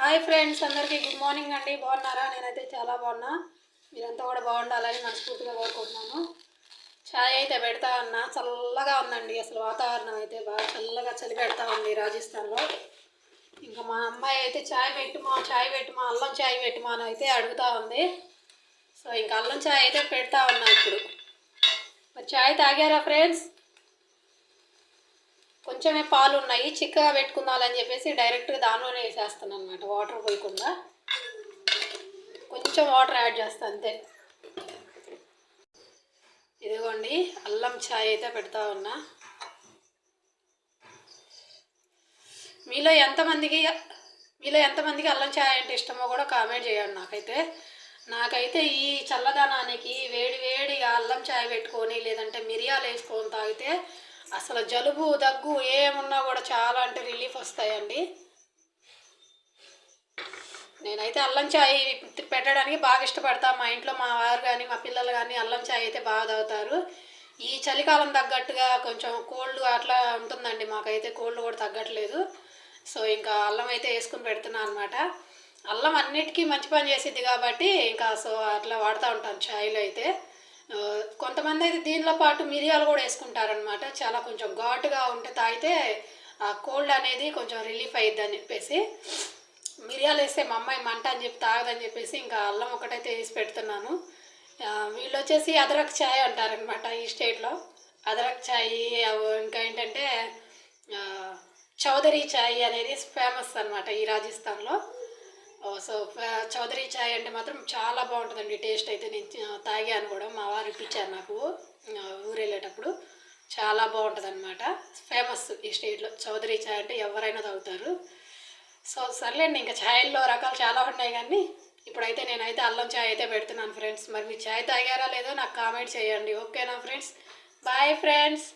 Hi friends, అందరికీ good morning అండి. బాగున్నారా? నేనైతే చాలా బాగున్నా. మీరంతా కూడా బాగుండాలని మనస్ఫూర్తిగా కోరుకుంటున్నాను. ఛాయ్ అయితే పెడతా ఉన్నా. చల్లగా ఉందండి, అసలు వాతావరణం అయితే బాగా చల్లగా చలి పెడతా ఉంది రాజస్థాన్లో. ఇంకా మా అమ్మాయి అయితే ఛాయ్ పెట్టుమా అల్లం ఛాయ్ పెట్టుమా అని అయితే అడుగుతూ ఉంది. సో ఇంకా అల్లం ఛాయ్ అయితే పెడతా ఉన్నా ఇప్పుడు. మరి ఛాయ్ తాగారా ఫ్రెండ్స్? కొంచెమే పాలు ఉన్నాయి, చిక్కగా పెట్టుకుందామని చెప్పేసి డైరెక్ట్గా దానిలోనే వేసేస్తాను అనమాట, వాటర్ పోయకుండా. కొంచెం వాటర్ యాడ్ చేస్తాను అంతే. ఇదిగోండి, అల్లం ఛాయ్ అయితే పెడతా ఉన్నా. మీలో ఎంతమందికి అల్లం ఛాయ్ అంటే ఇష్టమో కూడా కామెంట్ చేయండి. నాకైతే ఈ చల్లదనానికి వేడిగా అల్లం ఛాయ్ పెట్టుకొని లేదంటే మిరియాలు వేసుకొని తాగితే అసలు జలుబు దగ్గు ఏమున్నా కూడా చాలా అంటే రిలీఫ్ వస్తాయండి. నేనైతే అల్లం ఛాయ్ పెట్టడానికి బాగా ఇష్టపడతాను. మా ఇంట్లో మా వారు కానీ మా పిల్లలు కానీ అల్లం ఛాయ్ అయితే బాగా తాగుతారు. ఈ చలికాలం తగ్గట్టుగా కొంచెం కోల్డ్ అట్లా ఉంటుందండి, మాకైతే కోల్డ్ కూడా తగ్గట్లేదు. సో ఇంకా అల్లం అయితే వేసుకుని పెడుతున్నాను అనమాట. అల్లం అన్నిటికీ మంచి పని చేసిద్ది కాబట్టి ఇంకా సో అట్లా వాడుతూ ఉంటాను ఛాయ్లో అయితే. కొంతమంది అయితే దీనిలో పాటు మిరియాలు కూడా వేసుకుంటారనమాట. చాలా కొంచెం ఘాటుగా ఉంటే తాగితే ఆ కోల్డ్ అనేది కొంచెం రిలీఫ్ అయ్యిద్ది అని చెప్పేసి మిరియాలు వేస్తే మా అమ్మాయి మంట అని చెప్పి తాగదని చెప్పేసి ఇంకా అల్లం ఒకటైతే వేసి పెడుతున్నాను. వీళ్ళు వచ్చేసి అదరక్ ఛాయ్ అంటారనమాట ఈ స్టేట్లో. అదరక్ ఛాయ్, ఇంకా ఏంటంటే చౌదరి ఛాయ్ అనేది ఫేమస్ అనమాట ఈ రాజస్థాన్లో. సో చౌదరి ఛాయ్ అంటే మాత్రం చాలా బాగుంటుందండి టేస్ట్ అయితే. నేను తాగాను కూడా, మా వారు ఇప్పించారు నాకు ఊరు వెళ్ళేటప్పుడు. చాలా బాగుంటుంది అనమాట, ఫేమస్ ఈ స్టేట్లో చౌదరి ఛాయ్ అంటే ఎవరైనా తాగుతారు. సో సర్లేండి, ఇంకా ఛాయల్లో రకాలు చాలా ఉన్నాయి కానీ ఇప్పుడైతే నేనైతే అల్లం ఛాయ్ అయితే పెడుతున్నాను ఫ్రెండ్స్. మరి మీరు ఛాయ్ తాగారా లేదో నాకు కామెంట్ చేయండి. ఓకేనా ఫ్రెండ్స్? Bye friends.